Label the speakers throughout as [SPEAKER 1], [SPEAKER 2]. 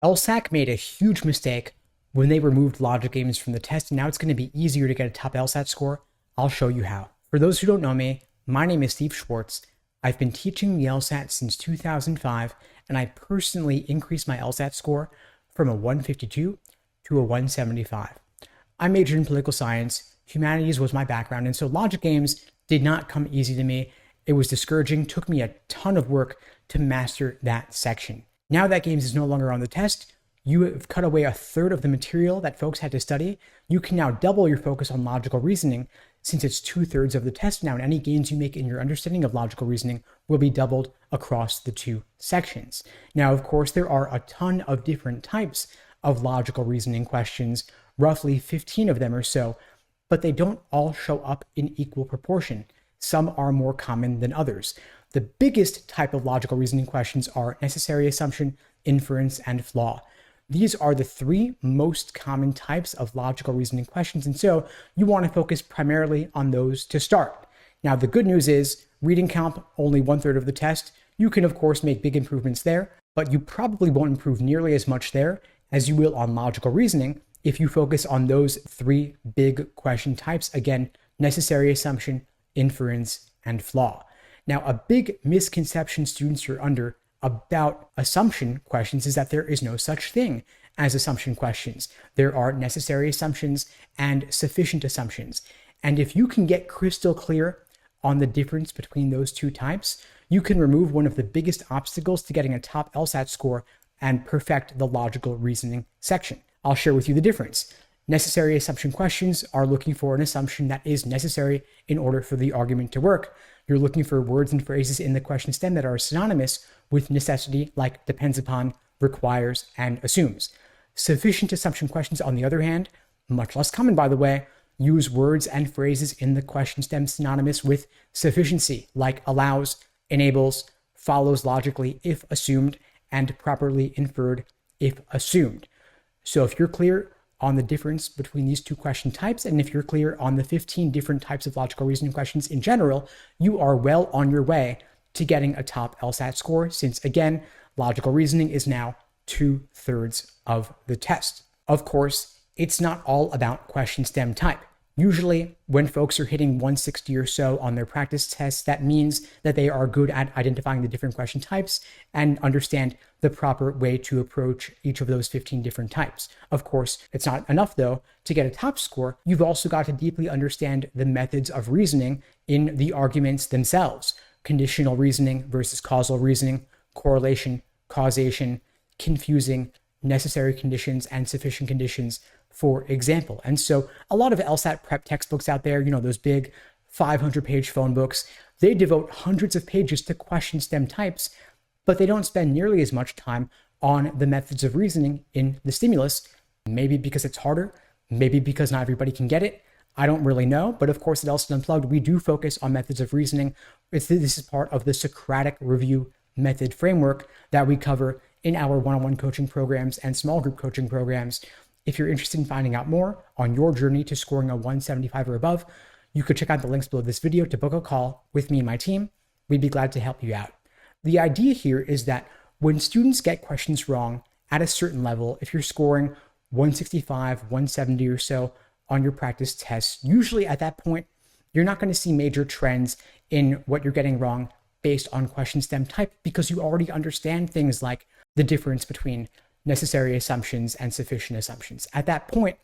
[SPEAKER 1] LSAC made a huge mistake when they removed logic games from the test, and now it's going to be easier to get a top LSAT score. I'll show you how. For those who don't know me, my name is Steve Schwartz. I've been teaching the LSAT since 2005, and I personally increased my LSAT score from a 152 to a 175. I majored in political science, humanities was my background, and so logic games did not come easy to me. It was discouraging, took me a ton of work to master that section. Now that games is no longer on the test, you have cut away a third of the material that folks had to study. You can now double your focus on logical reasoning since it's 2/3 of the test now, and any gains you make in your understanding of logical reasoning will be doubled across the two sections. Now, of course, there are a ton of different types of logical reasoning questions, roughly 15 of them or so, but they don't all show up in equal proportion. Some are more common than others. The biggest type of logical reasoning questions are necessary assumption, inference, and flaw. These are the three most common types of logical reasoning questions, and so you want to focus primarily on those to start. Now, the good news is reading count, only 1/3 of the test. You can, of course, make big improvements there, but you probably won't improve nearly as much there as you will on logical reasoning if you focus on those three big question types. Again, necessary assumption, inference, and flaw. Now, a big misconception students are under about assumption questions is that there is no such thing as assumption questions. There are necessary assumptions and sufficient assumptions. And if you can get crystal clear on the difference between those two types, you can remove one of the biggest obstacles to getting a top LSAT score and perfect the logical reasoning section. I'll share with you the difference. Necessary assumption questions are looking for an assumption that is necessary in order for the argument to work. You're looking for words and phrases in the question stem that are synonymous with necessity, like depends upon, requires, and assumes. Sufficient assumption questions, on the other hand, much less common by the way, use words and phrases in the question stem synonymous with sufficiency, like allows, enables, follows logically if assumed, and properly inferred if assumed. So if you're clear on the difference between these two question types, and if you're clear on the 15 different types of logical reasoning questions in general, you are well on your way to getting a top LSAT score, since again, logical reasoning is now 2/3 of the test. Of course, it's not all about question stem type. Usually, when folks are hitting 160 or so on their practice tests, that means that they are good at identifying the different question types and understand the proper way to approach each of those 15 different types. Of course, it's not enough, though, to get a top score. You've also got to deeply understand the methods of reasoning in the arguments themselves. Conditional reasoning versus causal reasoning, correlation, causation, confusing, necessary conditions, and sufficient conditions, for example. And so a lot of LSAT prep textbooks out there, those big 500-page phone books, they devote hundreds of pages to question stem types, but they don't spend nearly as much time on the methods of reasoning in the stimulus. Maybe because it's harder, maybe because not everybody can get it. I don't really know, but of course at LSAT Unplugged, we do focus on methods of reasoning. This is part of the Socratic review method framework that we cover in our one-on-one coaching programs and small group coaching programs. If you're interested in finding out more on your journey to scoring a 175 or above, you could check out the links below this video to book a call with me and my team. We'd be glad to help you out. The idea here is that when students get questions wrong at a certain level, if you're scoring 165, 170 or so on your practice tests, usually at that point, you're not going to see major trends in what you're getting wrong based on question stem type, because you already understand things like the difference between necessary assumptions and sufficient assumptions. At that point,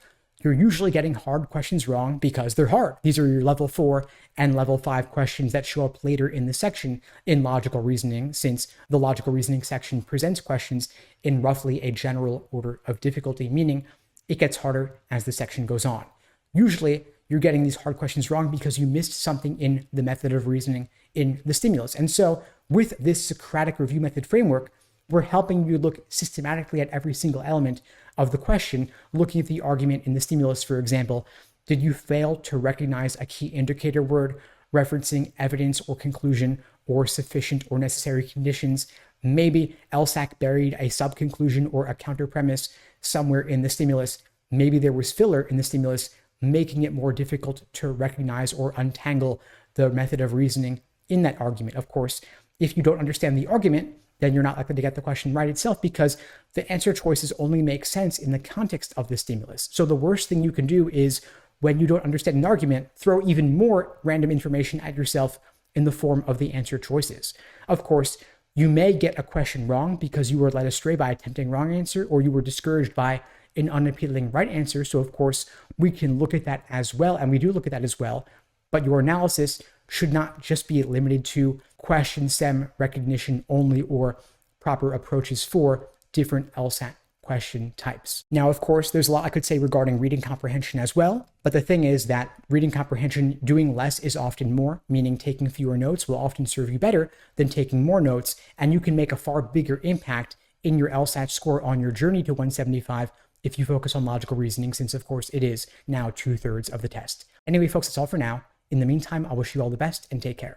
[SPEAKER 1] you're usually getting hard questions wrong because they're hard. These are your level 4 and level 5 questions that show up later in the section in logical reasoning, since the logical reasoning section presents questions in roughly a general order of difficulty, meaning it gets harder as the section goes on. Usually, you're getting these hard questions wrong because you missed something in the method of reasoning in the stimulus. And so with this Socratic review method framework, we're helping you look systematically at every single element of the question, looking at the argument in the stimulus, for example. Did you fail to recognize a key indicator word referencing evidence or conclusion or sufficient or necessary conditions? Maybe LSAC buried a sub-conclusion or a counter premise somewhere in the stimulus. Maybe there was filler in the stimulus, making it more difficult to recognize or untangle the method of reasoning in that argument. Of course, if you don't understand the argument, then you're not likely to get the question right itself, because the answer choices only make sense in the context of the stimulus. So the worst thing you can do is, when you don't understand an argument, throw even more random information at yourself in the form of the answer choices. Of course, you may get a question wrong because you were led astray by attempting wrong answer, or you were discouraged by an unappealing right answer. So of course, we can look at that as well, and we do look at that as well. But your analysis should not just be limited to question stem recognition only, or proper approaches for different LSAT question types. Now, of course, there's a lot I could say regarding reading comprehension as well, but the thing is that reading comprehension, doing less is often more, meaning taking fewer notes will often serve you better than taking more notes, and you can make a far bigger impact in your LSAT score on your journey to 175 if you focus on logical reasoning, since of course it is now 2/3 of the test. Anyway, folks, that's all for now. In the meantime, I wish you all the best and take care.